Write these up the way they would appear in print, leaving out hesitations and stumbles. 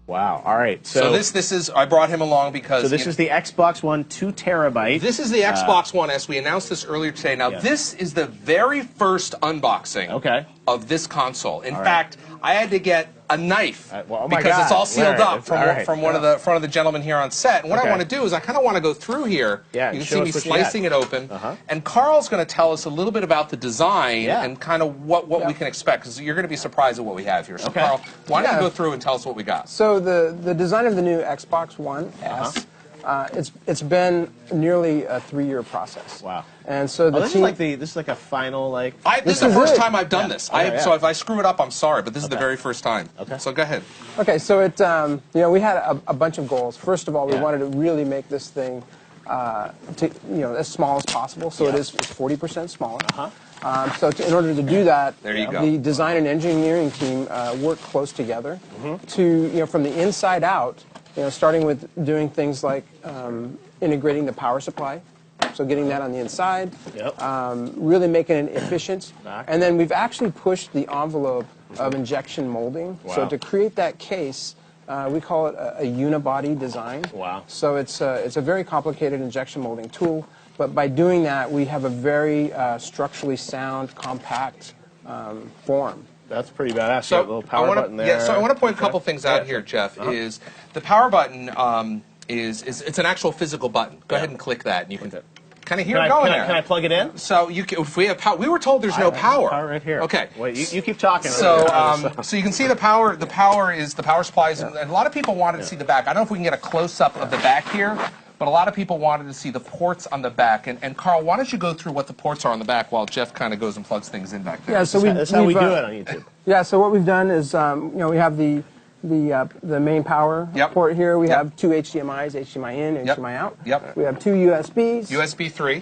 Wow. All right. So this is, I brought him along because... So this is the Xbox One 2 terabyte. This is the Xbox One S. We announced this earlier today. Now, this is the very first unboxing of this console. In fact, I had to get a knife because it's all sealed up from one of the gentlemen here on set. And what I want to do is I kind of want to go through here. You can see me slicing it open. And Carl's going to tell us a little bit about the design and kind of what we can expect, because you're going to be surprised at what we have here. So Carl, why don't you go through and tell us what we got? So the design of the new Xbox One S, it's been nearly a 3-year process. Wow. And so the this is like a final this is the first time I've done this. So if I screw it up, I'm sorry, but this is the very first time. So go ahead. Okay, so it you know, we had a bunch of goals. First of all, we wanted to really make this thing as small as possible. So it is 40% smaller. So in order to do that, the design and engineering team worked close together to, from the inside out, starting with doing things like integrating the power supply, so getting that on the inside, really making it efficient. And then we've actually pushed the envelope of injection molding. So to create that case, we call it a unibody design. So it's a very complicated injection molding tool. But by doing that, we have a very structurally sound, compact form. That's pretty badass. So a little power button there. Yeah, so I want to point a couple things out here, Jeff. Is the power button it's an actual physical button. Go ahead and click that, and you can kind of hear it going there. Can I plug it in? So if we have power, we were told there's no power. Power right here. Okay. Wait, you keep talking. So so you can see the power. The power supplies, and a lot of people wanted to see the back. I don't know if we can get a close up of the back here. But a lot of people wanted to see the ports on the back. And Carl, why don't you go through what the ports are on the back while Jeff kind of goes and plugs things in back there? Yeah, so that's how we do it on YouTube. Yeah, so what we've done is, we have the main power port here. We have 2 HDMIs, HDMI in, HDMI out. We have 2 USBs. USB 3.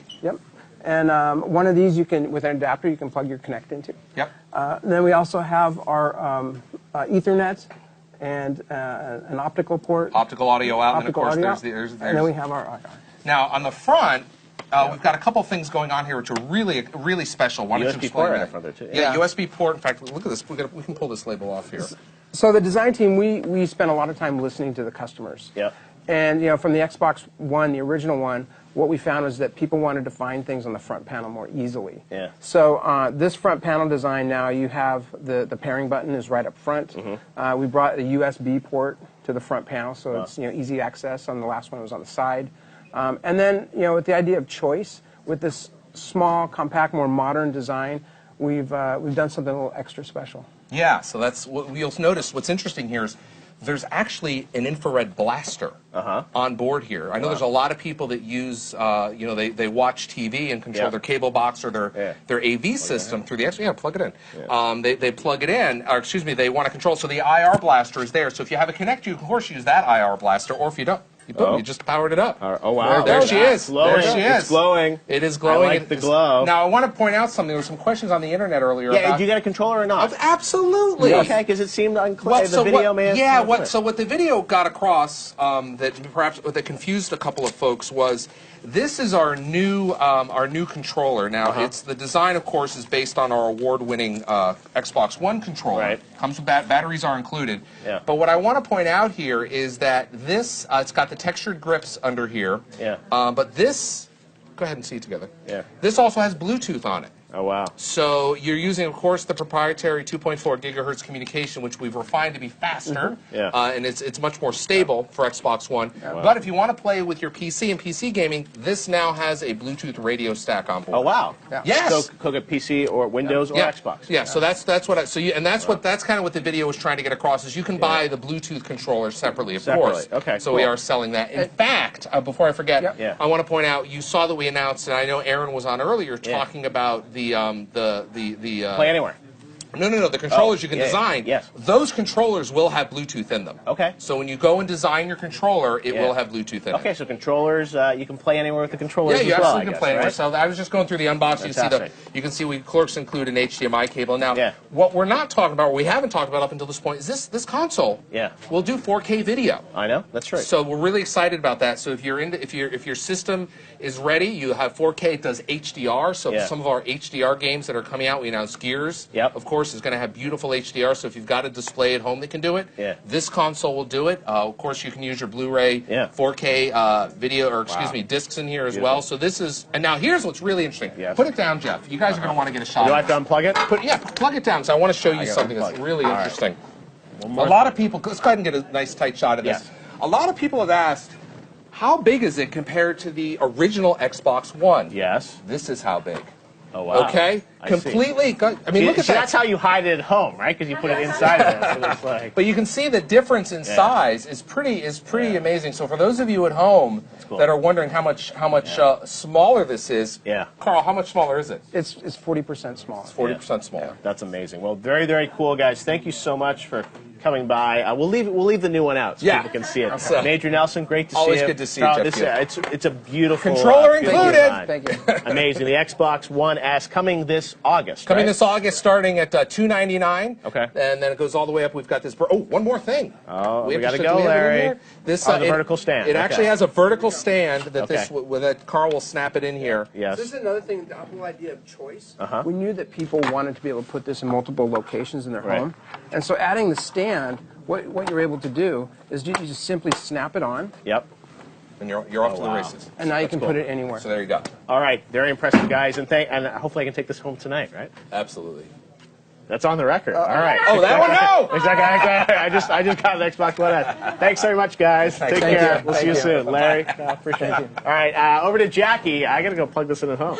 And one of these with an adapter you can plug your Kinect into. Then we also have our Ethernet and an optical port. Optical audio out, and of course there's and then we have our Now on the front, we've got a couple things going on here which are really special. Why don't you explain that? Front there too. USB port. In fact, look at this. We can pull this label off here. So the design team, we spent a lot of time listening to the customers. And from the Xbox One, the original one, what we found was that people wanted to find things on the front panel more easily. So this front panel design now, you have the pairing button is right up front. We brought a USB port to the front panel, so it's easy access. On the last one, it was on the side. And then with the idea of choice, with this small, compact, more modern design, we've done something a little extra special. Yeah, so that's what you'll notice. What's interesting here is there's actually an infrared blaster on board here. I know there's a lot of people that use, they watch TV and control their cable box or their AV system through the plug it in. They plug it in, or excuse me, they want to control. So the IR blaster is there. So if you have a Kinect, you can of course use that IR blaster, or if you don't, you just powered it up. Oh, wow. There she is. Glowing. There she is. It's glowing. It is glowing. I like the glow. Now, I want to point out something. There were some questions on the internet earlier. Yeah, do you get a controller or not? Absolutely. Okay, because it seemed unclear. The video may have... So what the video got across that perhaps that confused a couple of folks was this is our new controller. Now, it's the design, of course, is based on our award-winning Xbox One controller. Comes with batteries are included. But what I want to point out here is that this it's got the textured grips under here. But this, go ahead and see it together. This also has Bluetooth on it. Oh, wow. So you're using, of course, the proprietary 2.4 gigahertz communication, which we've refined to be faster, and it's much more stable for Xbox One. But if you want to play with your PC and PC gaming, this now has a Bluetooth radio stack on board. Oh, wow. Yes. So cook a PC or Windows or Xbox. So that's what that's kind of what the video was trying to get across is you can buy the Bluetooth controller separately, of course. Okay. So we are selling that. In fact, before I forget, I want to point out you saw that we announced, and I know Aaron was on earlier talking about the Play Anywhere. No, the controllers you can design, those controllers will have Bluetooth in them. So when you go and design your controller, it will have Bluetooth in it. Okay, so controllers, you can play anywhere with the controllers you as well, absolutely can play anywhere. So I was just going through the unboxing. You can see we clerks include an HDMI cable. Now, what we're not talking about, what we haven't talked about up until this point, is this console will do 4K video. I know, that's right. So we're really excited about that. So if your system is ready, you have 4K. It does HDR. So some of our HDR games that are coming out, we announced Gears, of course. course, is going to have beautiful HDR, so if you've got a display at home that can do it, this console will do it. Of course, you can use your Blu-ray 4K video, or excuse me, discs in here as well. So this is, and now here's what's really interesting. Put it down, Jeff. You guys are going to want to get a shot. Do I have to unplug it? Plug it down, so I want to show you something that's really interesting. A lot of people, let's go ahead and get a nice tight shot of this. A lot of people have asked, how big is it compared to the original Xbox One? Yes. This is how big. Oh, wow. Okay? Completely. I mean, look at that. That's how you hide it at home, right? Because you put it inside of it. So it's like... But you can see the difference in size is pretty amazing. So for those of you at home that are wondering how much smaller this is, Carl, how much smaller is it? It's 40% smaller. It's 40% smaller. Yeah, that's amazing. Well, very, very cool, guys. Thank you so much for coming by. We'll leave the new one out so people can see it. Major Nelson, great to see you. Always good to see you, Jeff. It's a beautiful controller included. Thank you. Amazing. The Xbox One S coming this August. Coming this August, starting at $299. Okay. And then it goes all the way up. We've got this. Oh, one more thing. Oh, we got to go, Larry. This the vertical stand. It actually has a vertical stand that that Carl will snap it in here. Yes. This is another thing. The whole idea of choice. We knew that people wanted to be able to put this in multiple locations in their home, and so adding the stand. What you're able to do is you just simply snap it on. Yep. And you're off to the races. And now you can put it anywhere. So there you go. All right. Very impressive, guys. And hopefully I can take this home tonight, right? Absolutely. That's on the record. All right. Oh, that one? No! Exactly. I just got an Xbox One S. Thanks very much, guys. Take care. We'll see you soon. Larry, appreciate it. All right. Over to Jackie. I got to go plug this in at home.